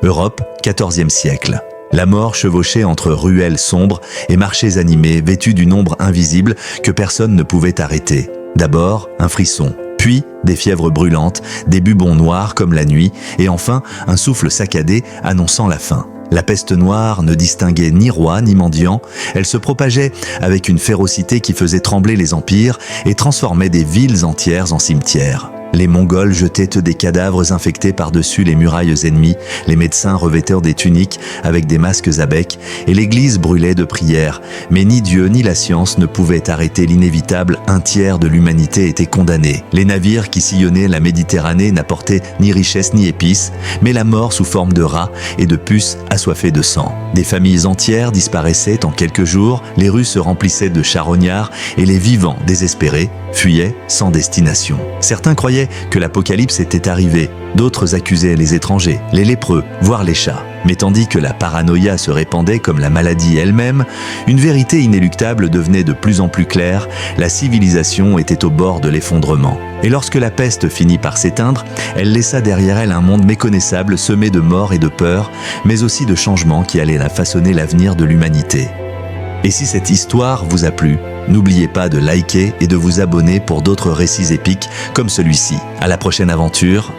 Europe, XIVe siècle. La mort chevauchait entre ruelles sombres et marchés animés vêtus d'une ombre invisible que personne ne pouvait arrêter. D'abord, un frisson, puis des fièvres brûlantes, des bubons noirs comme la nuit, et enfin un souffle saccadé annonçant la fin. La peste noire ne distinguait ni roi ni mendiant, elle se propageait avec une férocité qui faisait trembler les empires et transformait des villes entières en cimetières. Les Mongols jetaient des cadavres infectés par-dessus les murailles ennemies, les médecins revêtèrent des tuniques avec des masques à bec, et l'église brûlait de prières. Mais ni Dieu ni la science ne pouvaient arrêter l'inévitable, un tiers de l'humanité était condamné. Les navires qui sillonnaient la Méditerranée n'apportaient ni richesse ni épices, mais la mort sous forme de rats et de puces assoiffées de sang. Des familles entières disparaissaient en quelques jours, les rues se remplissaient de charognards, et les vivants, désespérés, fuyaient sans destination. Certains croyaient que l'apocalypse était arrivé, d'autres accusaient les étrangers, les lépreux, voire les chats. Mais tandis que la paranoïa se répandait comme la maladie elle-même, une vérité inéluctable devenait de plus en plus claire, la civilisation était au bord de l'effondrement. Et lorsque la peste finit par s'éteindre, elle laissa derrière elle un monde méconnaissable semé de mort et de peur, mais aussi de changements qui allaient façonner l'avenir de l'humanité. Et si cette histoire vous a plu, n'oubliez pas de liker et de vous abonner pour d'autres récits épiques comme celui-ci. À la prochaine aventure.